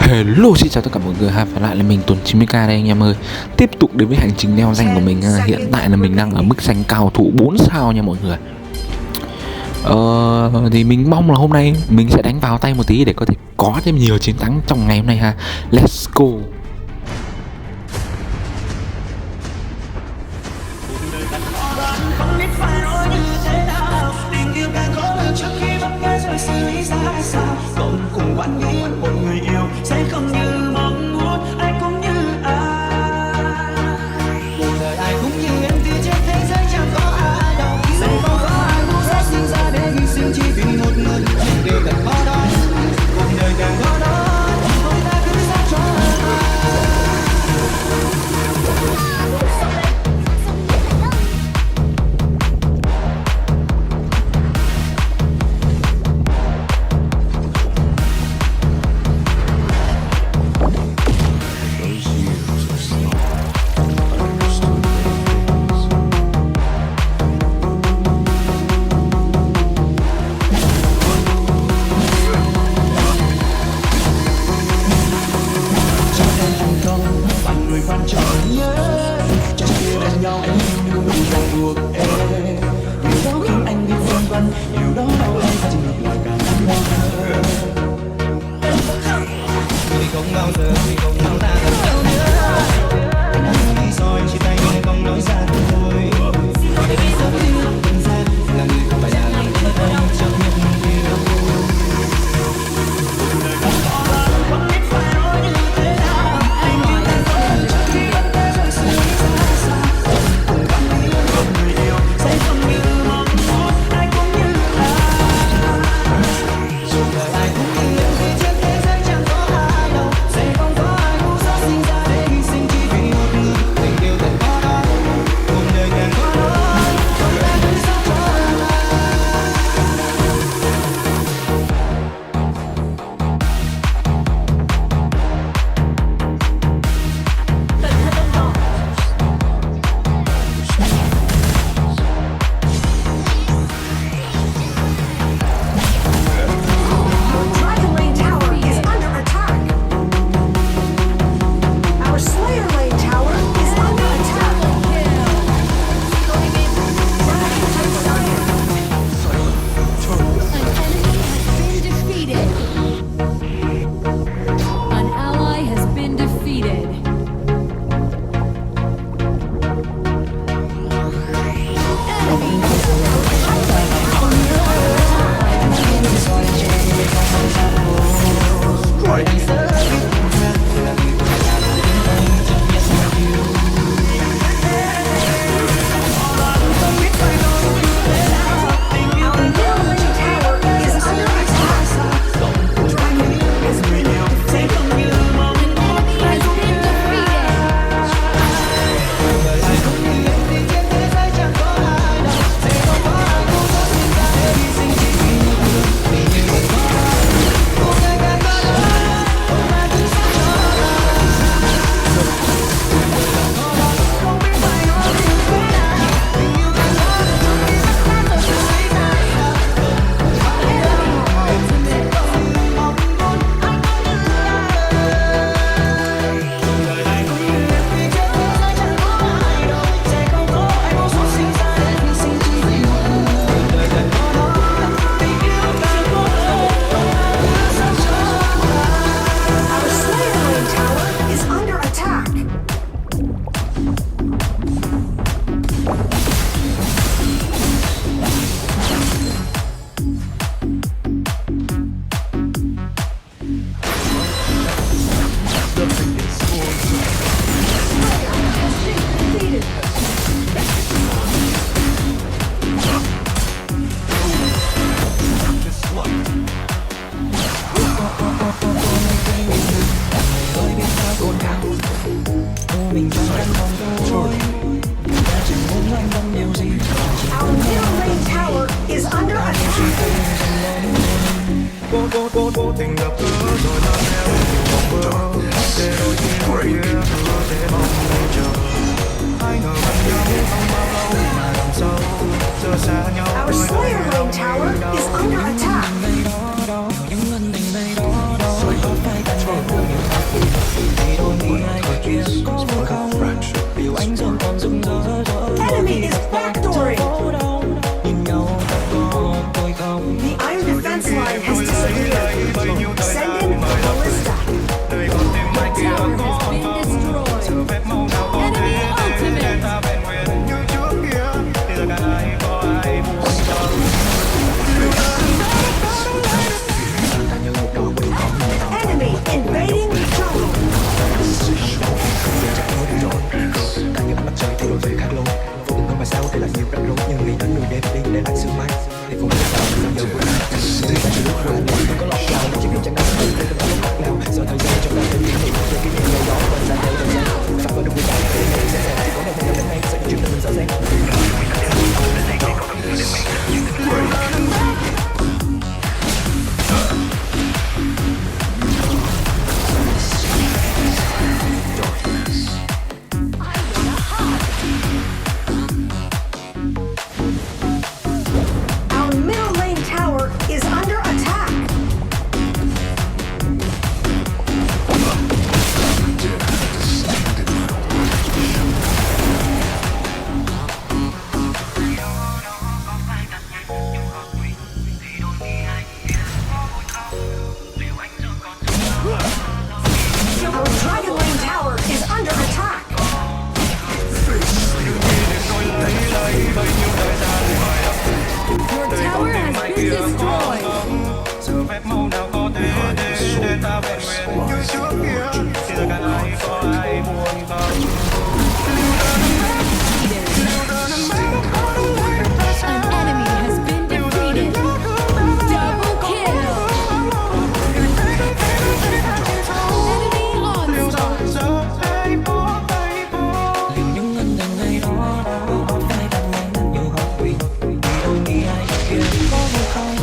Hello, xin chào tất cả mọi người ha, phải lại là mình Tuấn90k đây anh em ơi. Tiếp tục đến với hành trình leo danh của mình. Hiện tại là mình đang ở mức danh cao thủ 4 sao nha mọi người. Thì mình mong là hôm nay mình sẽ đánh vào tay một tí để có thể có thêm nhiều chiến thắng trong ngày hôm nay ha. Let's go. Cùng quan nghĩ một người yêu sẽ không như mong muốn, ai cũng như ai. Cuộc đời ai cũng như em thì trên thế giới chẳng có ai đâu. Sẽ không có ai muốn sẽ sinh ra để hy sinh chỉ vì một người. Nhưng điều thật khó đó, cuộc đời càng khó đó, thì không ta cứ sao cho quan trọng nhớ chẳng chia bên nhau em nhưng đúng ràng buộc em điều đó khiến anh biết phân vân điều đó đâu hay chỉ là cả năm mơ vì không bao giờ vì không bao ta gần nhau nữa anh đã đi rồi chia tay nhưng không nói ra thôi để bây giờ với điều đơn giản là người không phải là người thân anh chẳng biết điều sẽ không như trước kia thì giờ cả ai có ai buồn không. An enemy has been defeated. Double kill. Enemy onslaught. Liệu những ân tình ngày đó có phải bằng anh nhiều hợp quỷ vì đâu nghĩ ai kia có hay không.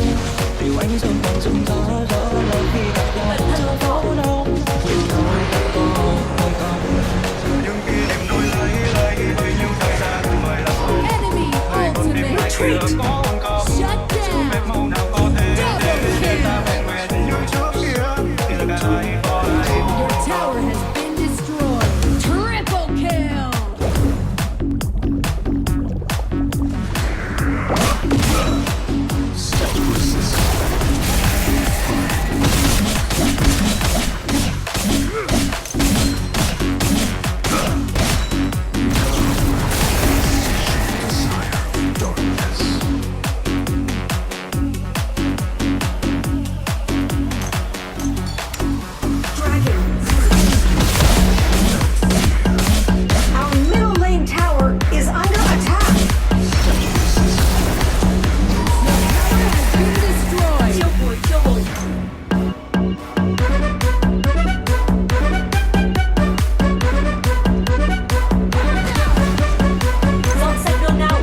Điều anh dần bằng rừng gió là khi gặp nhau thật phố đông vì thôi thôi không những kỷ niệm đôi lấy với những thời gian mời là không. Enemy ultimate. Retreat. Shut down. Màu nào có thể để ta vẹn nguyên như trước kia thì là cả ai có ai. Your tower has been destroyed. Triple kill. Our middle lane tower is under attack. Been destroyed. Dọn sạch đường nào.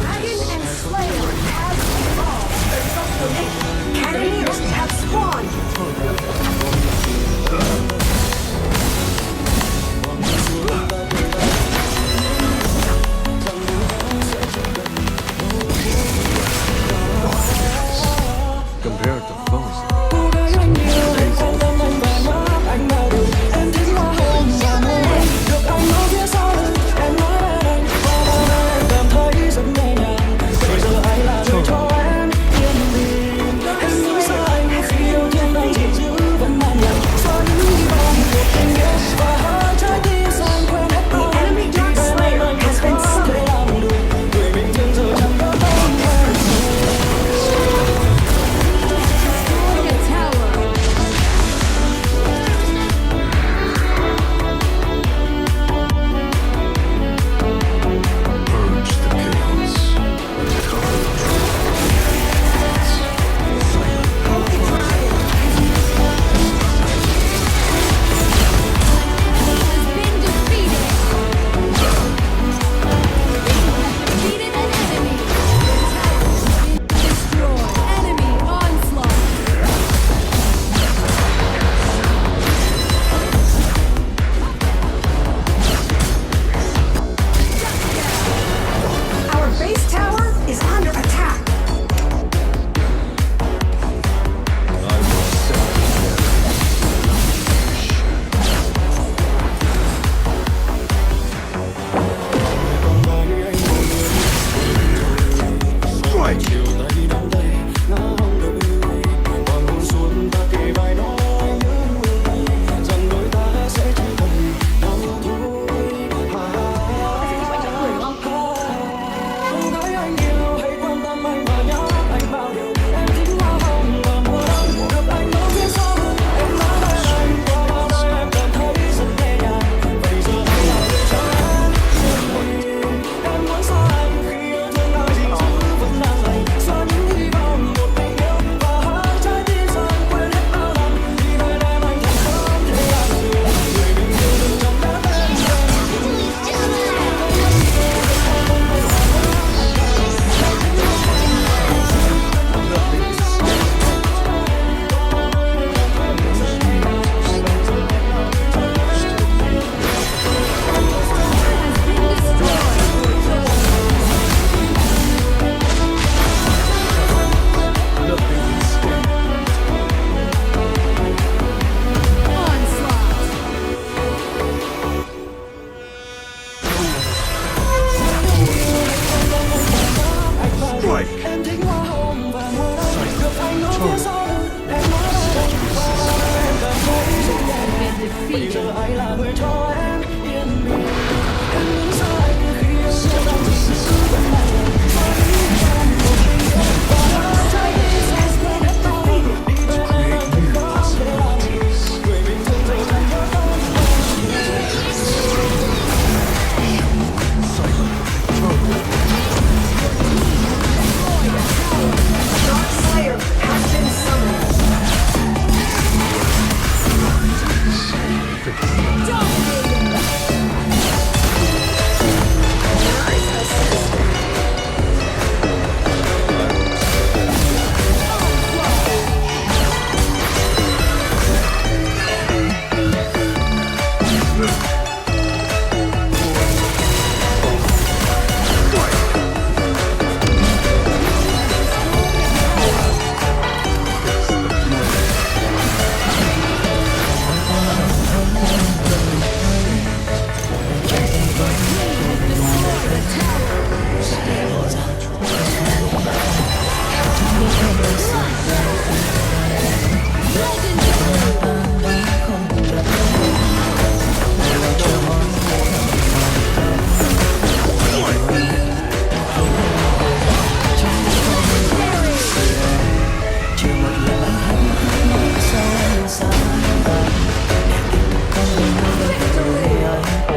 Dragon and Slayer have evolved. Cannoneers have spawned. Compared to foes. Cô gái anh yêu anh quan tâm anh và mắt anh đã đủ em thích hoa hồng và môi được anh nói phía sau lưng em nói bên anh qua bên bây giờ ai là người cho em yên bình. Em đứng xa anh khi em chia tay tình xưa vẫn lạnh lùng mãi trong một tình yêu và đã thấy sẽ quên hết tôi đi về nơi thật khó để làm người bình thường rồi lại nhớ tới Dark Slayer has been summoned.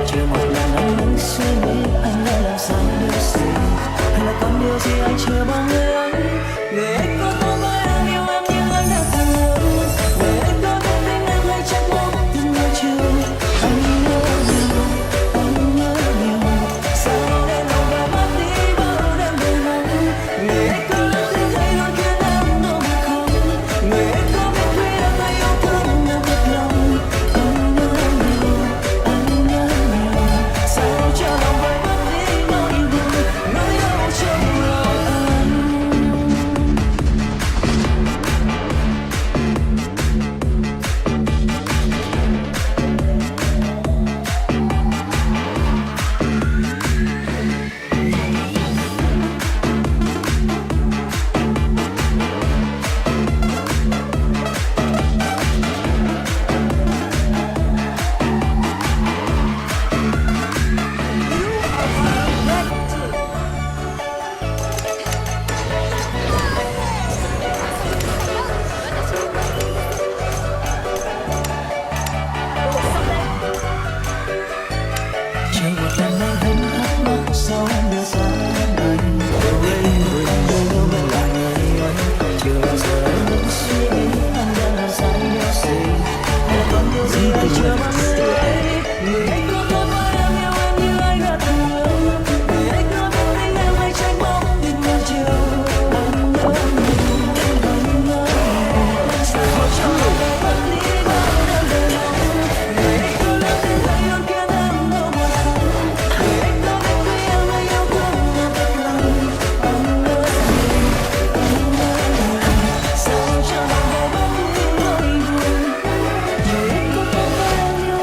chưa một lần anh đứng suy nghĩ anh đã làm sai điều gì, hay là còn điều gì anh chưa bao người ấy. Người anh có tốt với em yêu em nhưng anh đã từng lớn. Người anh có biết tin em hay trách móc từng người chưa. Anh nhớ nhiều sao đến lòng và mất đi bao đêm đầy nắng. Người anh có lắm thì thấy luôn khiến em đau buồn không. Người anh có biết khi em hay yêu thương em thật lòng. Anh nhớ nhiều sao cho lòng vơi mất đi nỗi buồn nỗi đau trong lòng anh. Chưa một lần anh thấy thắc mắc sao em đưa ra anh. Anh yêu mình là người ấy. Chưa bao giờ anh vẫn suy nghĩ anh đang làm sai điều gì, hay là còn điều gì anh chưa bao người ấy. Người anh có tốt với em yêu em như anh đã từng lớn. Người anh có biết tin em hay trách móc những người chiều. Anh nhớ sao cho lòng em mất đi bao đêm đầy nắng. Người anh có lắm thì thấy luôn khiến em đau buồn không. Người anh có biết khi em hay yêu thương em thật lòng. Anh nhớ sao cho lòng em mất đi nỗi buồn. Người anh có tốt với em yêu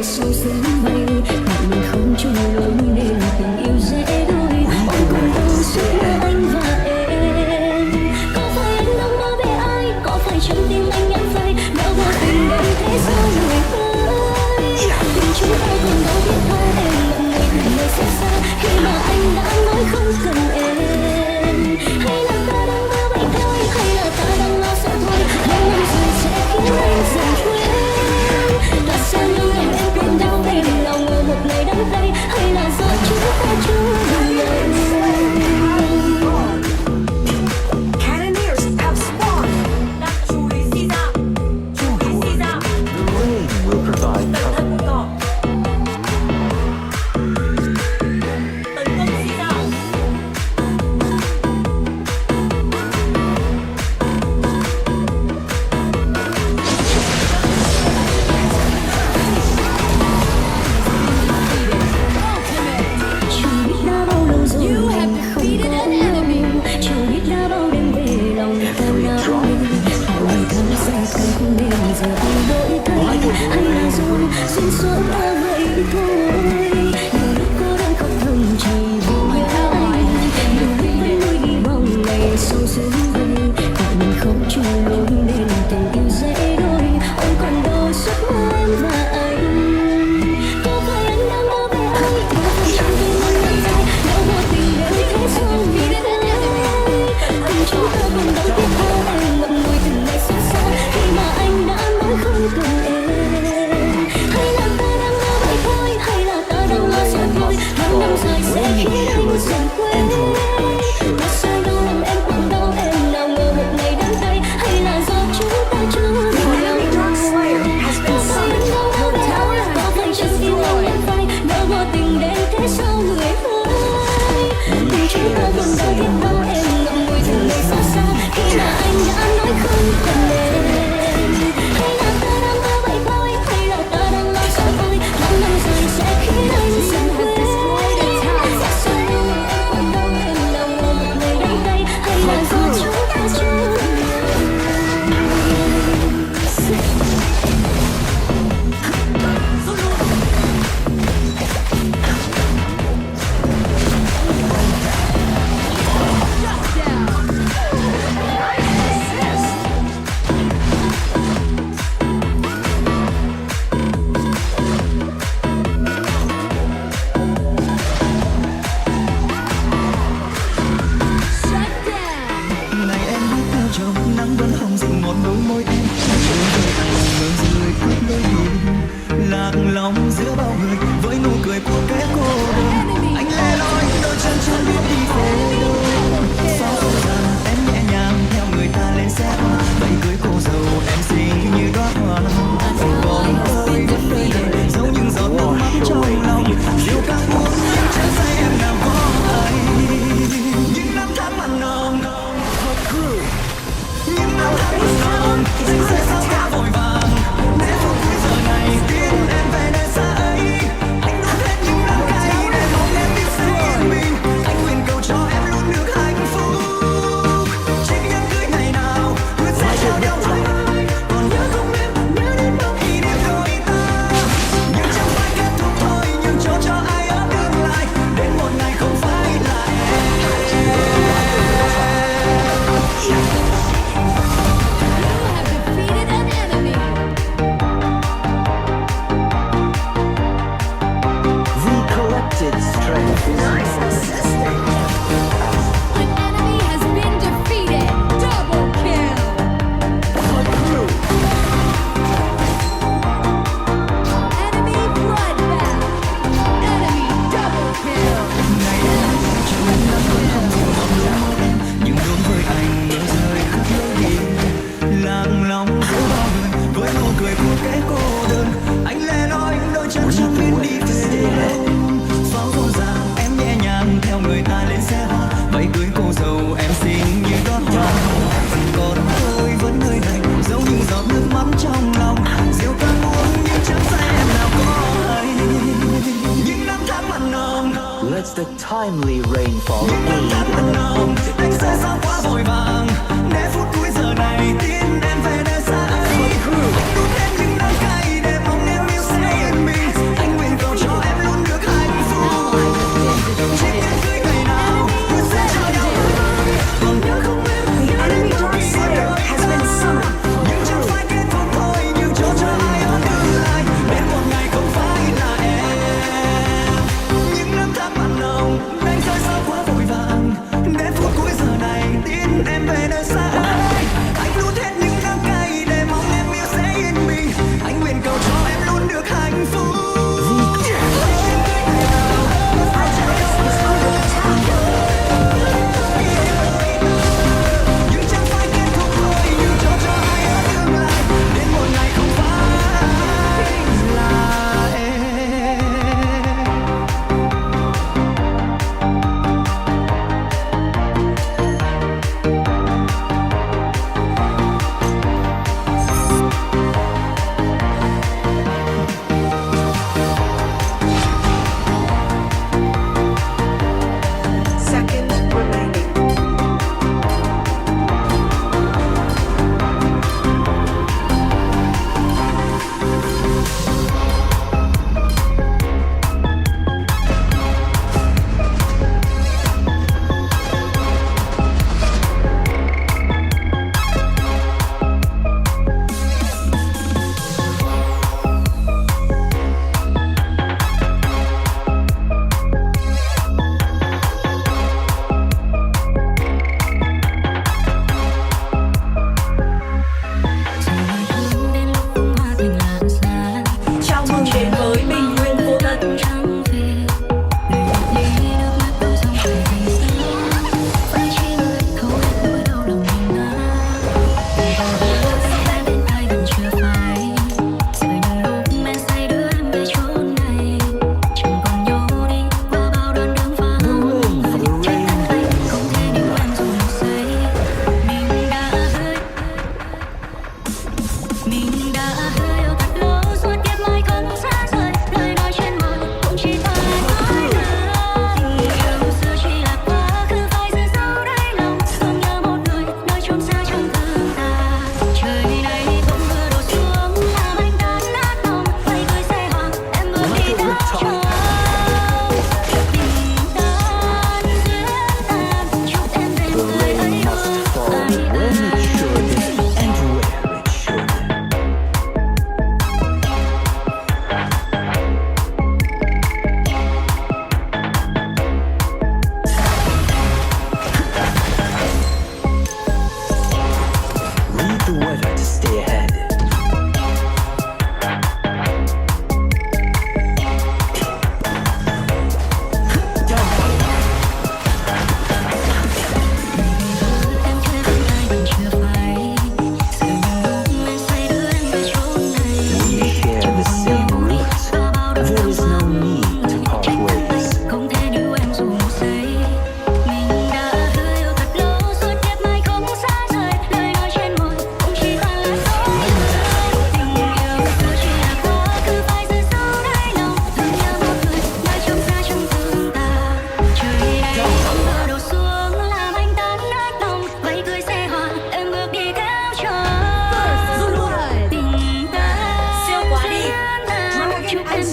ngày sau sớm bay, tại mình không chung lối nên tình yêu dễ đôi. Ôi còn đâu suốt mơ anh và em. Có phải anh đang mơ về ai? Có phải trong tim anh nhắn phai? Đã vô tình đến thế sao người ơi? Tình chúng ta còn đâu biết thôi. Em ngậm ngùi từng lời xót xa khi mà anh đã nói không cần em. Hay là ta đang mơ vậy thôi? Hay là ta đang lo sợ thôi? Bao năm rồi sẽ khiến anh dần quên. Tại sao những ngày em quên đau đây để lòng ngờ một ngày đắng cay? Hay là do chúng ta chưa đủ lời? Cannoneers have spawned. The rain will provide cover. Chẳng biết đã bao lâu rồi mình không có nhau. Chẳng biết đã bao đêm về lòng ta nao nề. Ngày tháng xa cách nên giờ anh đổi thay. Hay là do duyên số ta vậy thôi. Nhiều lúc cô đơn khóc thầm chỉ vì nhớ anh. Nhiều lúc vẫn nuôi hy vọng ngày sau sớm về. Tại mình không chung lối nên tình yêu dễ đôi. Ôi còn đâu suốt mơ em và anh. Có phải anh đang mơ về ai? Có phải trong tim anh ngăn dài? Đã vô tình đến thế sao người ơi? Tình chúng ta còn đâu biết thôi. Em ngậm ngùi từng ngày xót xa khi mà anh đã nói không cần em. Hay là ta đang mơ vậy thôi? Hay là ta đang lo sợ thôi? Bao năm dài sẽ khiến anh dần quên. Tại sao đau lòng em còn đau em nào ngờ một ngày đắng cay? Hay là do chúng ta chưa đủ Enemy Dark Slayer has been summoned. Your tower has been destroyed. đã vô tình đến thế sao người ơi? Tình chúng ta còn đâu biết đâu em ngậm ngùi từng ngày xót xa khi mà anh đã nói không cần em. Hay là ta đang mơ vậy thôi? Hay là ta đang lo sợ thôi? Bao năm dài sẽ khiến anh dần quên. Tại sao em còn đâu em nào ngờ một ngày đắng cay? Hay là do chúng ta chưa Ngày em bước theo chồng nắng vẫn hồng dịu một đôi môi em. Ngỡ rồi cướp lối đi, lạc lòng giữa bao người với nụ cười của kẻ cô đơn. Anh lẻ loi đôi chân chẳng biết đi về đâu. Sao không rằng em nhẹ nhàng theo người ta lên xe hoa, vậy cưới cô dâu em xinh như đóa hoa. Anh còn tôi vẫn nơi này giấu những giọt nước mắt trong lòng. Điều càng muốn nhưng chẳng say em nào có ai. Những năm tháng mặn nồng, những năm tháng mặn nồng, anh sẽ sao quá vội vàng. Để phút cuối giờ này tin em về nơi xa ấy. Anh nuốt hết những đắng cay để mong em biết sẽ yên bình. Anh nguyện cầu cho em luôn được hạnh phúc. Chiếc nhẫn cưới ngày nào nguyện sẽ trao đeo tay. Còn nhớ không em, nhớ đến bao kỷ niệm đôi ta. Nhưng chẳng phải kết thúc thôi, nhưng cho ai ở tương lai. Đến một ngày không phải là em. Defeated an enemy. The collected strength is Nice assistant. An enemy has been defeated. Double kill. Enemy bloodbath. Enemy double kill. Nhưng đối với anh mưa rơi khắp lối đi, lạc lòng giữa bao người với nụ cười của kẻ cô đơn. Anh lẻ loi đôi chân chẳng biết đi về đâu. Pháo rộn ràng em nhẹ nhàng theo người ta lên xe hoa, vậy cưới cô dâu em xinh như đóa hoa. Còn tôi vẫn nơi này giấu những giọt nước mắt trong lòng. Rượu càng uống nhưng chẳng say em nào có hay. Những năm tháng mặn nồng, let the timely rainfall aid in the boat. anh sẽ sao quá vội vàng. Để phút cuối giờ này tin em về nơi xa ấy. Anh nuốt hết những đắng cay để mong em yêu sẽ yên bình.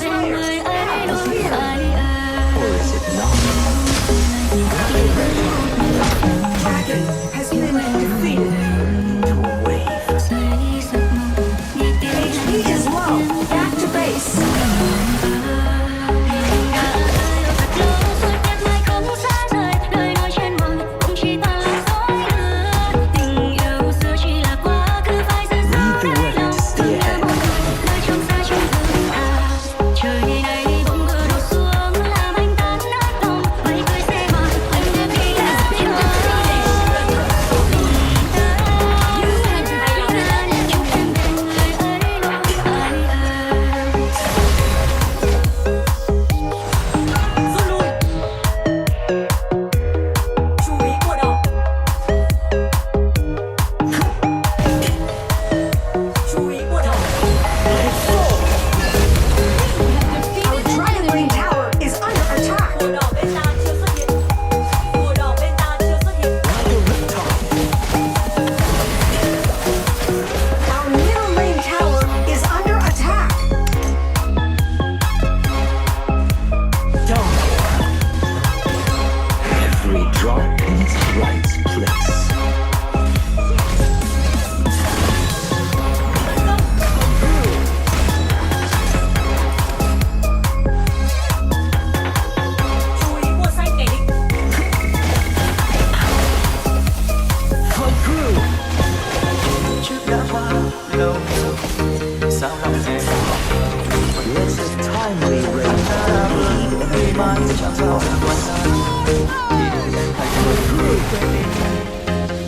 về người ấy đối ai Or is it not? Dragon has been defeated. He is low. Back to base.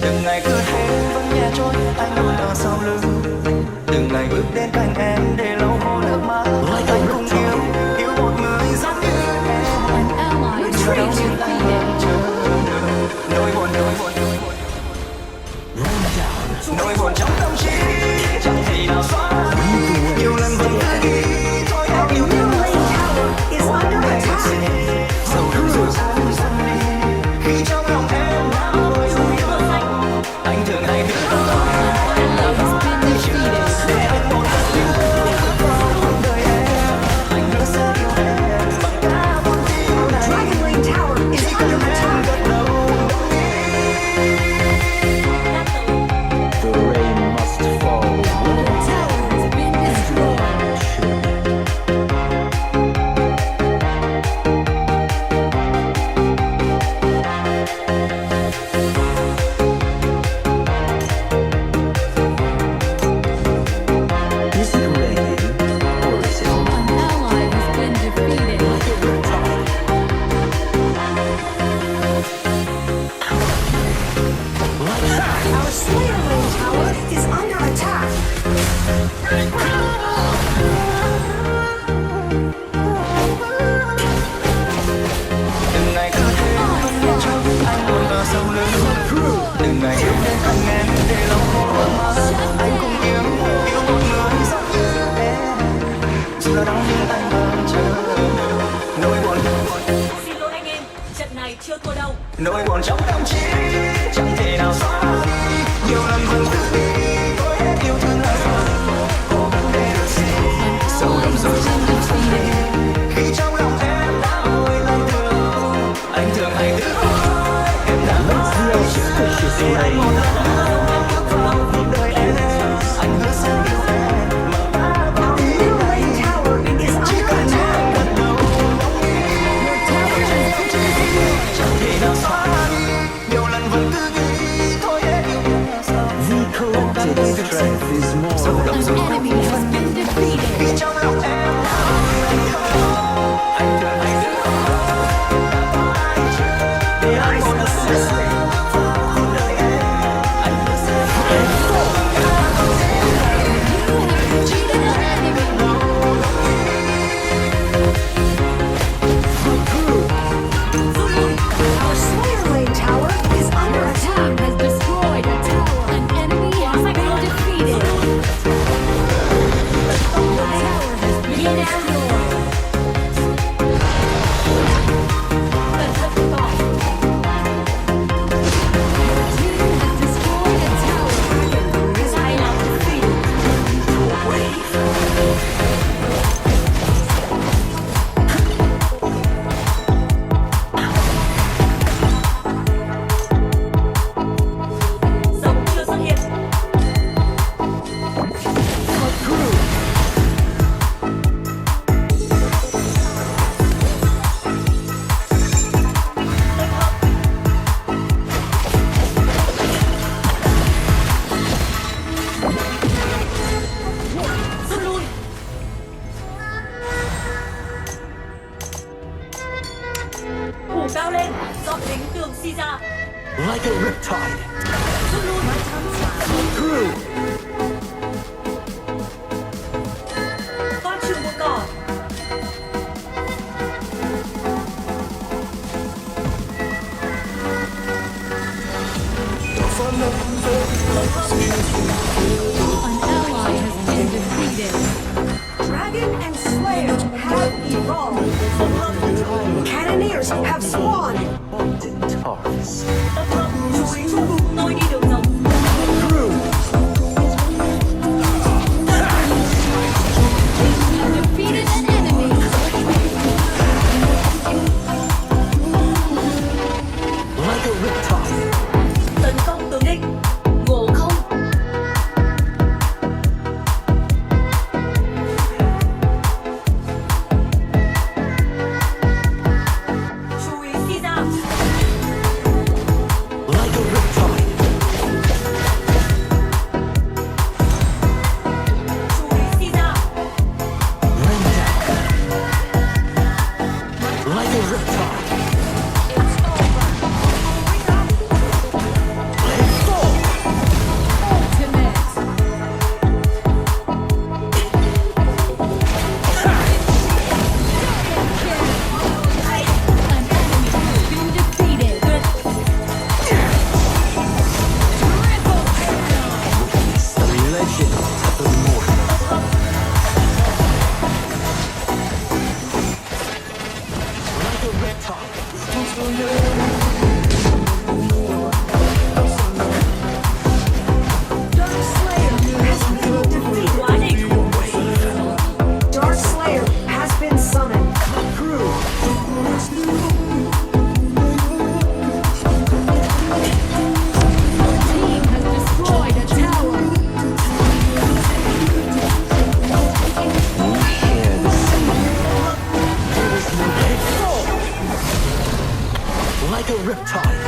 Từng ngày cứ thế vẫn nhẹ trôi, anh luôn ở sau lưng. Từng ngày bước đến cạnh em để lau khô nước mắt. Anh không yêu một người giống như em. Chưa đâu nhưng anh vẫn chờ đợi. Nỗi buồn nỗi buồn trong tâm trí chẳng thể nào xóa. Nhiều lần vẫn cứ nghĩ thôi em yêu thương anh. Sâu đậm rồi sao dần đi khi trong lòng em đã bồi hồi xanh. Anh thường hay thứ em là vai chưa để anh một lần yêu vào cuộc đời em. Anh hứa sẽ yêu em bằng cả con tim này. Chỉ cần em gật đầu đồng ý. The rain must fall. Is it raining or is it not? Our Slayer Lane Tower is under attack. Từng ngày cứ thế vẫn nhẹ trôi, anh luôn ở sau lưng. Từng ngày yêu đến cạnh em để lau khô nước mắt. Anh không yêu một người giống như em. Dù là đau nhưng anh vẫn chờ đợi. Nỗi buồn Xin lỗi anh em, trận này chưa thua đâu. nỗi buồn trong tâm trí chẳng thể nào xóa đi. Nhiều lần vẫn cứ nghĩ tôi hết yêu thương anh. Cố gắng để được gì sâu đậm rồi dần đi. Khi trong lòng em đã bồi lần thương, anh thường hay tự hỏi em đã bao chưa để anh một lần nữa bước vào cuộc đời em. Anh hứa sẽ yêu em mà ta bao New Lane Tower is chỉ under cần attack. em gật đầu đồng ý. Chẳng thể nào xóa đi. Nhiều lần vẫn cứ nghĩ thôi hết yêu thương là sao. The cao lên, dọn đánh tường si ra. Like a riptide. Rút lui. Through. Con trùng một cỏ. An ally has been defeated. Dragon and Slayer have evolved. Cannoneers have spawned. Mountain Taurus. Tập hợp chú ý trụ, tôi đi đường rộng. Through. Defeated an enemy. Like a riptide. Tấn công tướng địch. Ngộ không. Chú ý si ra. Like a riptide. Chú ý si ra. Rain down. Like a riptide. Let's go. Ultimate. An enemy has been defeated. Triple kill. The legend of the mortal. Like a riptide. Dark Slayer has been defeated. Quá đỉnh. Dark Slayer has been summoned. Through. Team has destroyed a tower. We share the same. There is no let's go. Like a riptide.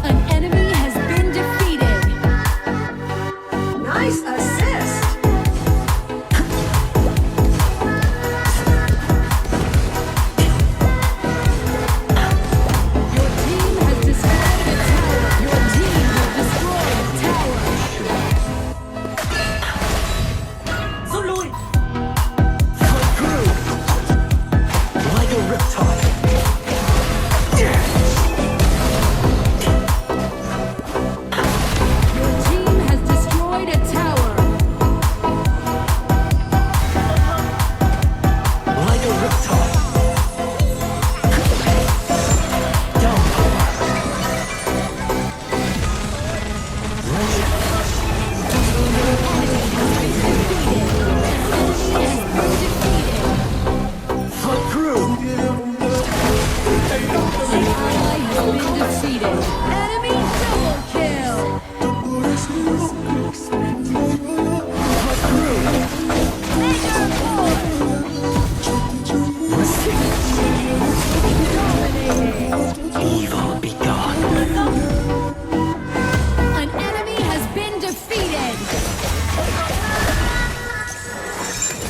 An enemy has been defeated. Nice assist. Your team has destroyed a tower. Your team has destroyed a tower. Rút lui. Through. Like a riptide. Your team has destroyed a tower. Like a riptide. Downpour. Legend. Fight through. Ally has been defeated. Enemy double kill. Fight through. Mega force. Dominating. Evil be gone. An enemy has been defeated.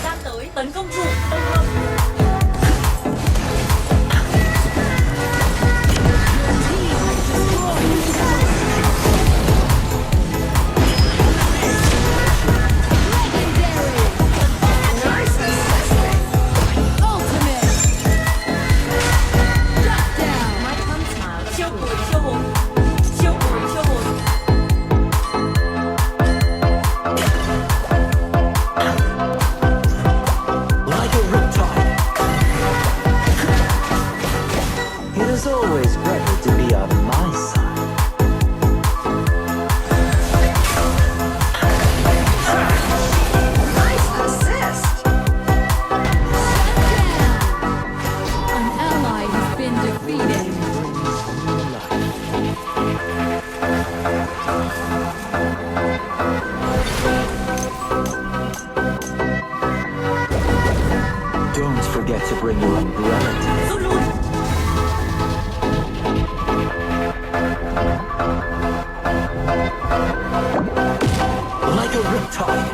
Gian tới, tấn công trụ, tấn công. Team has destroyed a tower. Legendary. Nice assist. Ultimate. Shut down. Chiêu cuối chiêu hồn. Chiêu cuối chiêu hồn. Like a riptide. It is always better to be on my side. Nice assist. An ally has been defeated. Don't forget to bring your umbrella today. Rút lui. Like a riptide.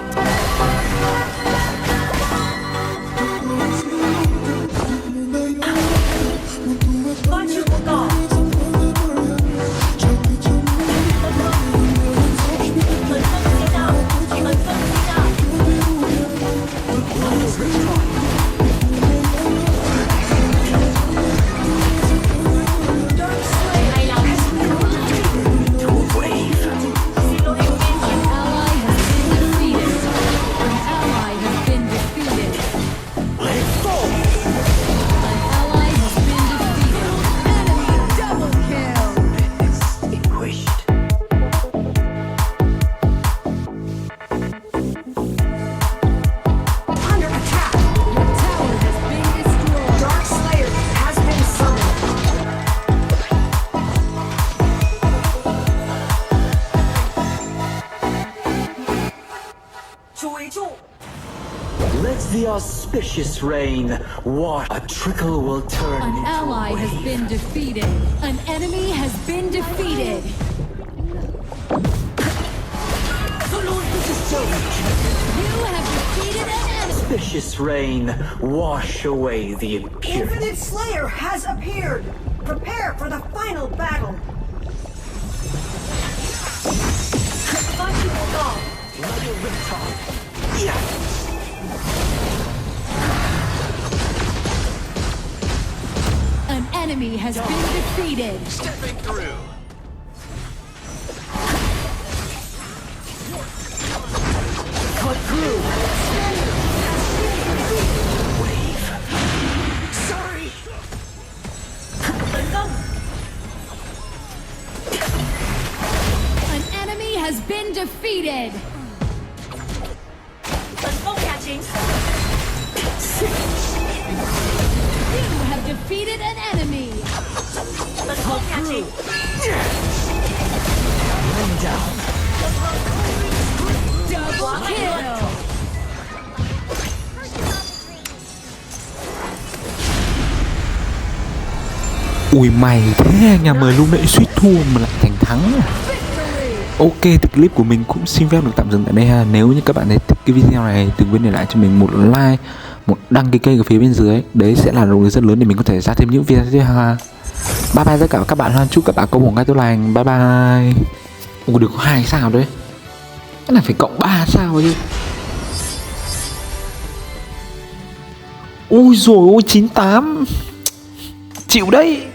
围住。 Let the auspicious rain wash. A trickle will turn An into ally a has wave. been defeated. An enemy has been defeated. You have defeated an enemy. Auspicious rain wash away the impurity. Infinite Slayer has appeared. Prepare for the final battle. 发起攻告， An enemy has been defeated. Stepping through. Cut through. Wave. Sorry. 本攻， An enemy has been defeated. 本攻下擒， You have defeated an enemy. 本攻下擒， Rain down. Double kill. Ui mày thế anh em ơi, lúc nãy suýt thua mà lại thành thắng. Ok thì clip của mình cũng xin phép được tạm dừng tại đây ha. Nếu như các bạn thấy thích cái video này, đừng quên để lại cho mình một like, một đăng ký kênh ở phía bên dưới. Đấy sẽ là động lực rất lớn để mình có thể ra thêm những video tiếp theo ha. Bye bye tất cả các bạn ha, chúc các bạn có một ngày tốt lành. Bye bye. Ủa được có 2 sao đấy, cái này phải cộng 3 sao chứ. Ui rồi ôi 98, chịu đấy.